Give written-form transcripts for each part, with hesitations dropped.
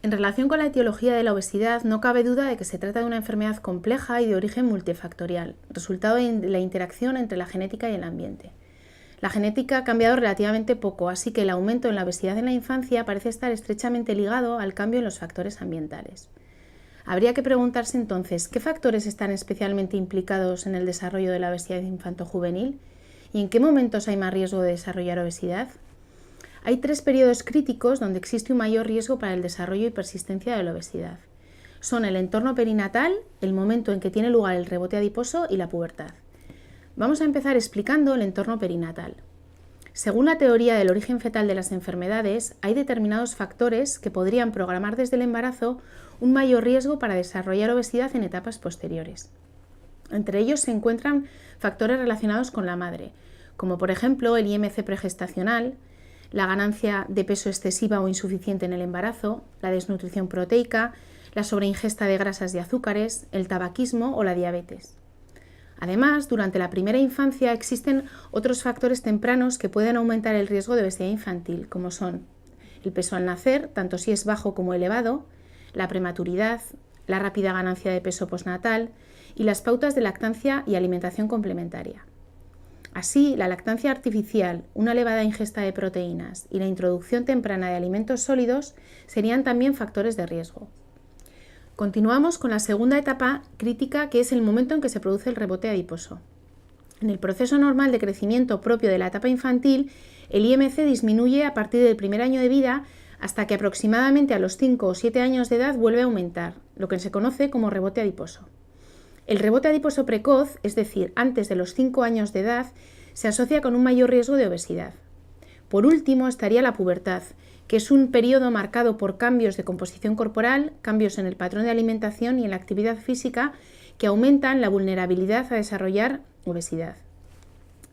En relación con la etiología de la obesidad, no cabe duda de que se trata de una enfermedad compleja y de origen multifactorial, resultado de la interacción entre la genética y el ambiente. La genética ha cambiado relativamente poco, así que el aumento en la obesidad en la infancia parece estar estrechamente ligado al cambio en los factores ambientales. Habría que preguntarse entonces, ¿qué factores están especialmente implicados en el desarrollo de la obesidad infanto-juvenil? ¿Y en qué momentos hay más riesgo de desarrollar obesidad? Hay 3 periodos críticos donde existe un mayor riesgo para el desarrollo y persistencia de la obesidad. Son el entorno perinatal, el momento en que tiene lugar el rebote adiposo y la pubertad. Vamos a empezar explicando el entorno perinatal. Según la teoría del origen fetal de las enfermedades, hay determinados factores que podrían programar desde el embarazo un mayor riesgo para desarrollar obesidad en etapas posteriores. Entre ellos se encuentran factores relacionados con la madre, como por ejemplo el IMC pregestacional, la ganancia de peso excesiva o insuficiente en el embarazo, la desnutrición proteica, la sobreingesta de grasas y azúcares, el tabaquismo o la diabetes. Además, durante la primera infancia existen otros factores tempranos que pueden aumentar el riesgo de obesidad infantil, como son el peso al nacer, tanto si es bajo como elevado, la prematuridad, la rápida ganancia de peso postnatal y las pautas de lactancia y alimentación complementaria. Así, la lactancia artificial, una elevada ingesta de proteínas y la introducción temprana de alimentos sólidos serían también factores de riesgo. Continuamos con la segunda etapa crítica, que es el momento en que se produce el rebote adiposo. En el proceso normal de crecimiento propio de la etapa infantil, el IMC disminuye a partir del primer año de vida hasta que aproximadamente a los 5 o 7 años de edad vuelve a aumentar, lo que se conoce como rebote adiposo. El rebote adiposo precoz, es decir, antes de los 5 años de edad, se asocia con un mayor riesgo de obesidad. Por último estaría la pubertad, que es un periodo marcado por cambios de composición corporal, cambios en el patrón de alimentación y en la actividad física que aumentan la vulnerabilidad a desarrollar obesidad.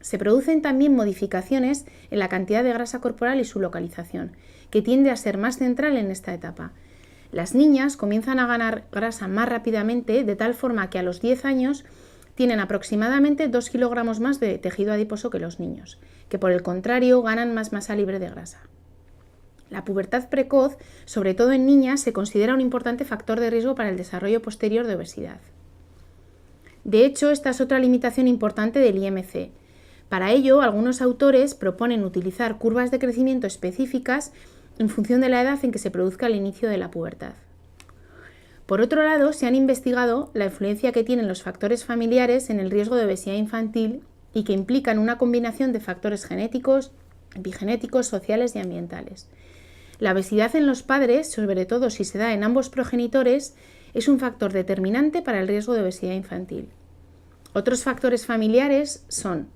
Se producen también modificaciones en la cantidad de grasa corporal y su localización, que tiende a ser más central en esta etapa. Las niñas comienzan a ganar grasa más rápidamente, de tal forma que a los 10 años tienen aproximadamente 2 kilogramos más de tejido adiposo que los niños, que por el contrario ganan más masa libre de grasa. La pubertad precoz, sobre todo en niñas, se considera un importante factor de riesgo para el desarrollo posterior de obesidad. De hecho, esta es otra limitación importante del IMC. Para ello, algunos autores proponen utilizar curvas de crecimiento específicas en función de la edad en que se produzca el inicio de la pubertad. Por otro lado, se han investigado la influencia que tienen los factores familiares en el riesgo de obesidad infantil y que implican una combinación de factores genéticos, epigenéticos, sociales y ambientales. La obesidad en los padres, sobre todo si se da en ambos progenitores, es un factor determinante para el riesgo de obesidad infantil. Otros factores familiares son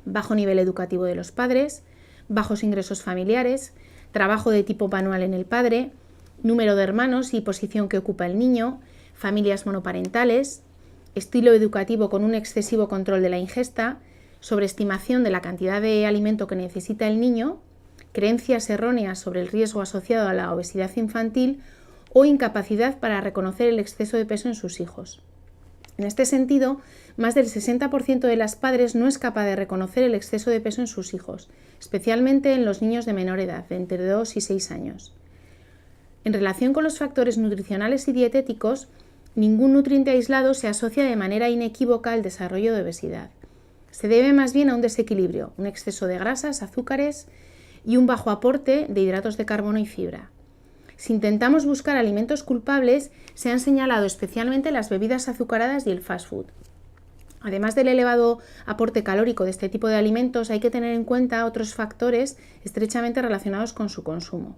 bajo nivel educativo de los padres, bajos ingresos familiares, trabajo de tipo manual en el padre, número de hermanos y posición que ocupa el niño, familias monoparentales, estilo educativo con un excesivo control de la ingesta, sobreestimación de la cantidad de alimento que necesita el niño, creencias erróneas sobre el riesgo asociado a la obesidad infantil o incapacidad para reconocer el exceso de peso en sus hijos. En este sentido, más del 60% de las padres no es capaz de reconocer el exceso de peso en sus hijos, especialmente en los niños de menor edad, de entre 2 y 6 años. En relación con los factores nutricionales y dietéticos, ningún nutriente aislado se asocia de manera inequívoca al desarrollo de obesidad. Se debe más bien a un desequilibrio, un exceso de grasas, azúcares y un bajo aporte de hidratos de carbono y fibra. Si intentamos buscar alimentos culpables, se han señalado especialmente las bebidas azucaradas y el fast food. Además del elevado aporte calórico de este tipo de alimentos, hay que tener en cuenta otros factores estrechamente relacionados con su consumo.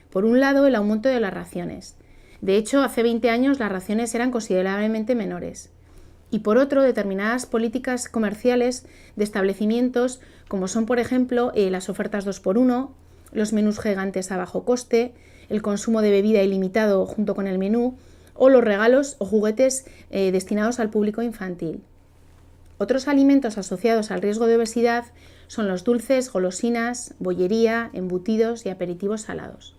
Por un lado, el aumento de las raciones. De hecho, hace 20 años las raciones eran considerablemente menores. Y por otro, determinadas políticas comerciales de establecimientos, como son, por ejemplo, las ofertas 2x1, los menús gigantes a bajo coste, el consumo de bebida ilimitado junto con el menú, o los regalos o juguetes destinados al público infantil. Otros alimentos asociados al riesgo de obesidad son los dulces, golosinas, bollería, embutidos y aperitivos salados.